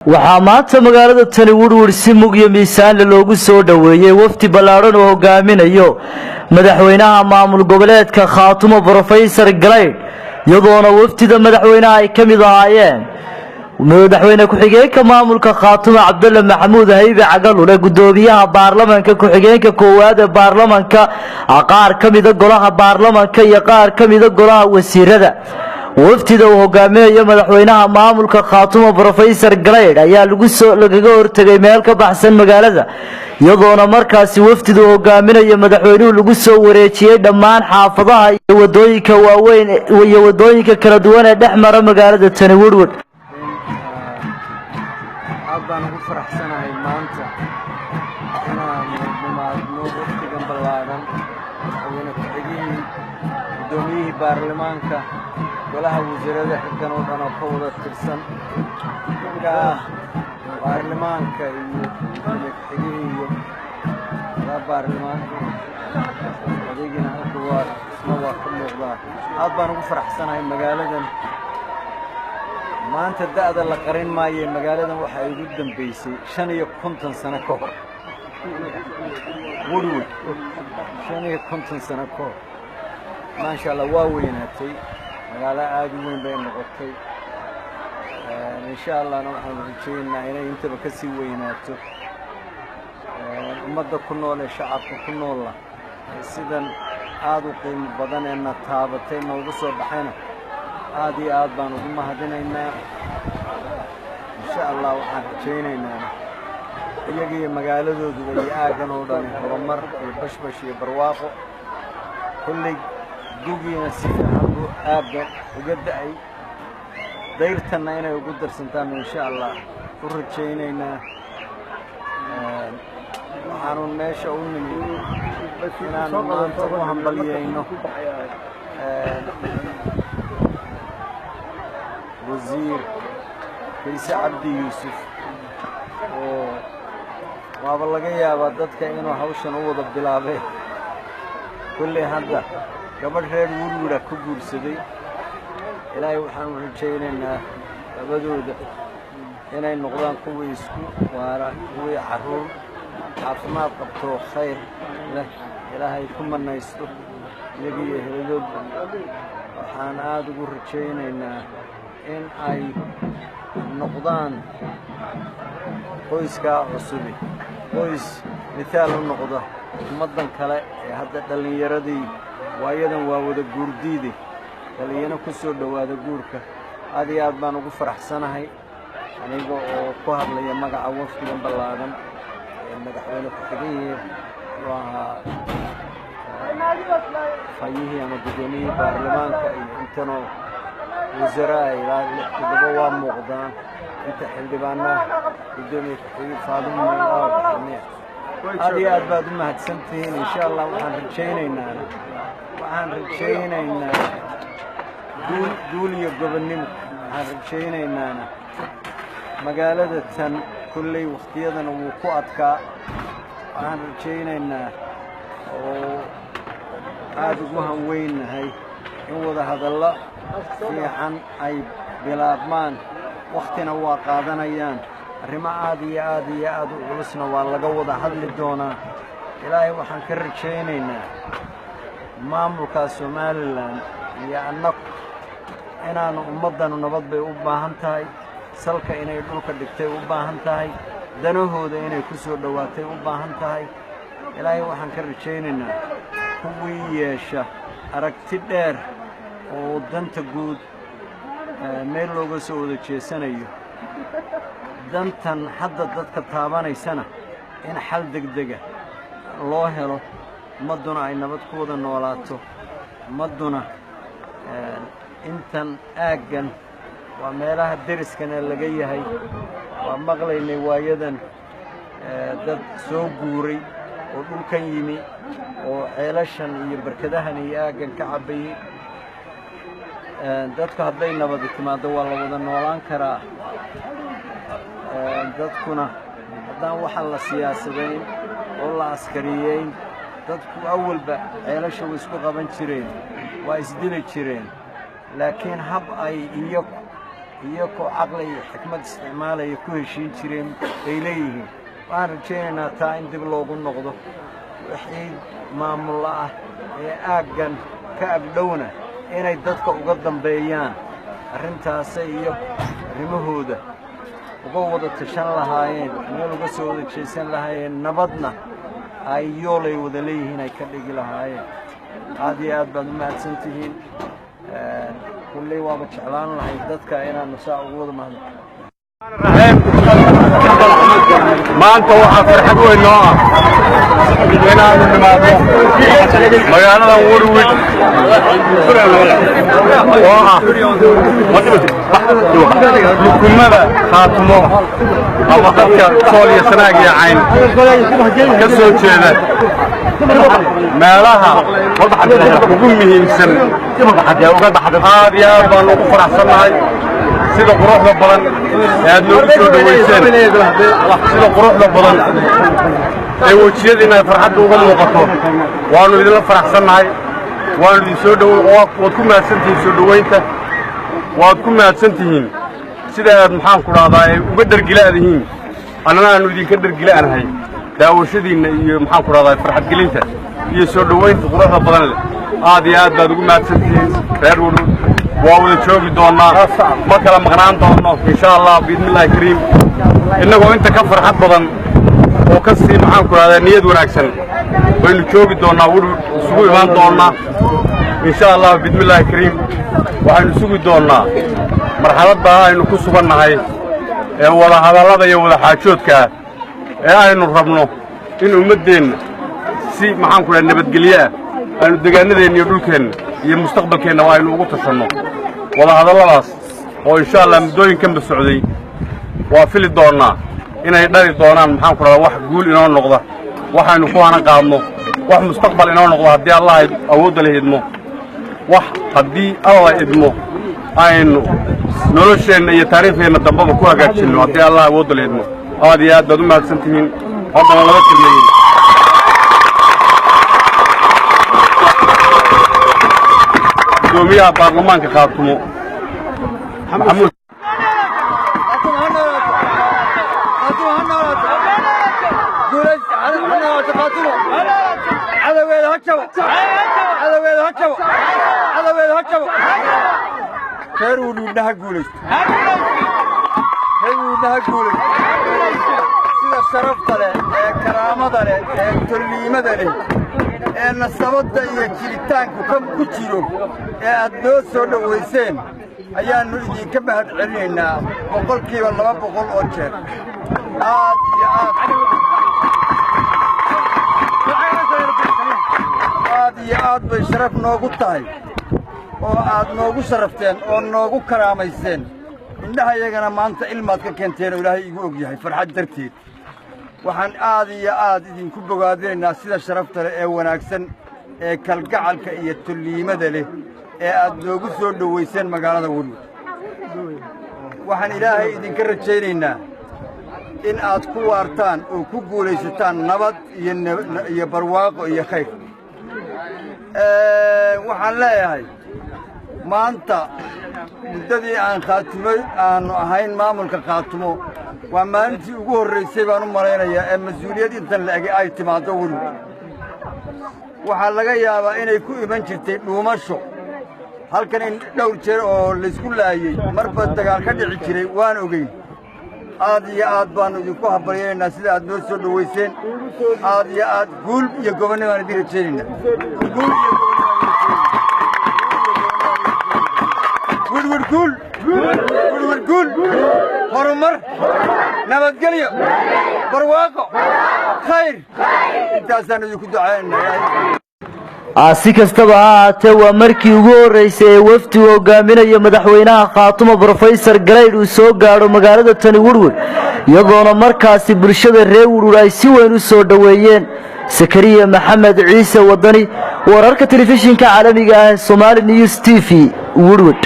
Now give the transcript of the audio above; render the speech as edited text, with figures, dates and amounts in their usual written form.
waxaa maanta magaalada tani Woodward si mug iyo miisaan loogu soo dhaweeyay wafdi ballaaran oo hogaaminayo madaxweynaha maamul goboleedka Khaatumo Professor Galeyd iyadoona wafdida madaxweynaha ay kamid ahaayeen madaxweyne ku-xigeenka maamulka Khaatumo Cabdulla Maxamuud Haybe Cagalule gudoomiyaha baarlamaanka ku-xigeenka koowaad ee baarlamaanka qaar kamid ah golaha baarlamaanka iyo qaar kamid ah golaha wasiirada wafdida uu hogaaminayo madaxweynaha maamulka Khaatumo Professor Galeyd ayaa lagaga hortagay meel ka baxsan magaalada iyadoona markaasi wafdida uu hogaaminayo madaxweynuhu lagu soo wareejiyay dhammaan xaafadaha iyo wadooyinka waaweyn iyo wadooyinka kala duwan ee dhexmara magaalada tani Woodward baan ugu faraxsanahay maanta inaan nimaadno waqtigan ballaaran madaxweyne ku-xigeenkii gudoomiyihii baarlamaanka golaha wasiirada xiggan oo dhan oo ka wada tirsan baarlamaanka iyo ku-xigeenkii iyo baarlamaanka adeegina halka waa ka muuqdaa aad baan ugu faraxsanahay magaaladan maanta da'da la qarin maayo magaaladan waxa ay ugu dambeysay 55 sano ka hor Woodward 55 sano ka hor maasha Allah waa weynaatay magaalo aad u weyn bay noqotay insha Allah waxaan rajaynaynaa inay intaba ka sii weynaato ummadda ku nool ee shacabka ku nool sidan aad u qiimo badan ee na taabatay noogu soo baxayna aad iyo aad baan ugu mahadinaynaa insha Allah waxaan rajaynaynaa iyaga magaaladoodu ay aagan oo dhan horumar iyo bashbash iyo barwaaqo kulley dugiina si fiican aabba uga da'ay dayrtana inay ugu darsantaan insha Allah u rajaynaynaa waxaanu meesha u nimid inaan maanta u hambalyeeyno وزير كيس عبدي يوسف والله جاي بدتك إنه هوشن هو ضد بلابه كل هذا قبل غير ولا كبر سدي إلى يوحنا رجعين إن بدود هنا النقطان كويس وارا هو حرور عفمات قبته خير له إلى هيكون من يستو يجي هذول وحنا هذا رجعين إن أي نقدان قويس كعصبي قويس مثال النقدة مدن كلا هذا اللي يردي وأيضا وهذا جورديدي اللي ينكسر دواد جورك هذه أبان وقفر حسنة هاي أنا جو قهر لي مجا عوف في البلادن مجا حوالي كتير فيه أنا بدوني برلمان كإنتنو وزراء إلى الدبوة مقدان أنت حلبانا بدون تحقيق صادم من الأرض هذه أدباد ما هتسنتين إن شاء الله وحن رجينا إننا دولي يقبلني وحن رجينا إننا مقالة تن كل وقتيا وقوعتك وحن رجينا إننا وهذا وهم وين هاي هو هذا الله fiican ay bilaabmaan waqtina waa qaadanayaan arrimo aad u culusna waa laga wada hadli doonaa ilaahay waxaan ka rajaynaynaa maamulka Soomaaliland iyo annagu inaanu ummadanu nabad bay u baahan tahay salka inay dhulka dhigtay u baahan tahay danahooda inay ku soo dhawaatay u baahan tahay ilaahay waxaan ka rajaynaynaa kuwii yeesha aragti dheer oo danta guud meel looga soo wada jeesanayo dantan hadda dadka taabanaysana in xal degdega loo helo maduna ay nabad ku wada noolaato maduna intan aagan waa meelaha deriskana laga yahay waa maqlaynay waayadan dad soo guuray oo dhulkan yimi oo ceelashan iyo barkadahan iyo aagan ka cabayay dadku hadday nabad timaado waa la wada noolaan karaa dadkuna haddaan waxa la siyaasadayn oo la askariyeyn dadku awalba ceelasha way isku qaban jireen waa isdili jireen laakiin hab ay iyagu iyo ku caqli iyo xikmad isticmaalaya ku heshiin jireen ay leeyihiin waxaan rajaynaynaa taa in dib loogu noqdo wixii maamulla ah ee aaggan ka agdhowna inay dadka uga dambeeyaan arrintaas iyo arrimahooda uga wada tashan lahaayeen meel uga soo wada jeesan lahaayeen nabadna ay yoolay wada leeyihiin ay ka dhigi lahaayeen aad iyo aad baad u mahadsantihiin kulley waaba jeclaan lahayd dadka inaanu saa ugu wada mahadno maanta waxaa farxad weyn noo ah inaanu nimaadno magaaladan Woodwood oo ah xukuumadda Khaatumo ama dadka Sool iyo Sanaag iyo Cayn ka soo jeeda meelaha ugu muhiimsan aad iyo aad baan ugu faraxsanahay sida quruxda badan ee aad noogu soo dhaweyseen sida quruxda badan ee wajiyadiina farxadda uga muuqato waanu idinla faraxsanahay waanu idin soo waad ku mahadsantihiin soo dhaweynta waad ku mahadsantihiin sida aad maxaan ku dhahdaa ay uga dhargilaadihiin annana aanu idinka dhargilaanahay daawashadiinna iyo maxaan ku dhahdaa farxadgelinta iyo soo dhaweynta quruxda badan leh aad iyo aad baad ugu mahadsantihiin reer Woodwood waa wada joogi doonaa ma kala maqnaan doono insha Allah biidnillaahi kariim innagoo inta ka farxad badan oo ka sii maxaan ku raadaan niyad wanaagsan waynu joogi doonaa Woodwood isugu imaan doonaa insha Allah biidnillaahi kariim waxaynu sugi doonaa marxaladda aynu ku sugannahay ee wada hadallada iyo wada xaajoodka ee aynu rabno in ummadeenna si maxaan ku raadaan nabadgelyo aynu deegaanadeenna iyo dhulkeenna iyo mustaqbalkeenna waa aynu ugu tashanno wada hadalladaas oo insha Allah muddooyinkanba socday waa fili doonaa inay dhali doonaan maxaan ku radaa wax guul inoo noqda waxaynu ku hana qaadno wax mustaqbal inoo noqdo haddii Allah awoodda la idmo wax haddii Allah idmo aynu nolosheenna iyo taariikhdeenna dambaba ku hagaajinno haddii Allah awoodda la idmo aad iyo aad baad u mahadsantihiin haddana laba kelmadood gudoomiyaha baarlamaanka Khaatumo محمود خير ولودها قولت sida sharafta leh ee karaamada leh ee tulliimada leh ee nasabada iyo jiritaanku ku jiro ee aad noo soo dhaweyseen ayaanu idinka mahad celinaynaa boqolkiiba 200 oo jeer aad iyo aad bay sharaf noogu tahay oo aad noogu sharafteen oo noogu karaamayseen indhahayagana maanta ilmaad ka keenteen oo Ilaahay igu og yahay farxad darteed waxaan aad iyo aad idinku bogaadinaynaa sida sharafta leh ee wanaagsan ee kalgacalka iyo tulliimada leh ee aad noogu soo dhaweyseen magaalada Woodwood waxaan Ilaahay idinka rajaynaynaa in aad ku waartaan oo ku guulaysataan nabad iyo barwaaqo iyo khayr waxaan leeyahay maanta muddadii aan Khaatumo aanu ahayn maamulka Khaatumo waa maalintii ugu horreysay baan u malaynayaa ee mas'uuliyad intan la eg ay timaado Woodwood waxaa laga yaabaa inay ku iman jirtay dhuumasho halkan in dhowr jeer oo la isku laayay marba dagaal ka dhici jiray waan ogeyn aad iyo aad baanu idinku habaryeynaa sida aad noo soo dhaweyseen aad iyo aad guul iyo gobonnimo aan idin rajaynaynaa Woodwood guul horumar nabadgelyo barwaaqo khayr intaasaan idinku ducaynaynaa si kastaba ha ahaatee waa markii ugu horreysay ee wafdigu hogaaminaya madaxweynaha Khaatumo Professor Galeyd uu soo gaadho magaalada tani Woodwood iyadoona markaasi bulshada reer Woodwood ay si weyn u soo dhaweeyeen Sakariya Maxamed Ciise Wadani wararka telefishinka caalamiga ah Somali News TV Woodwood.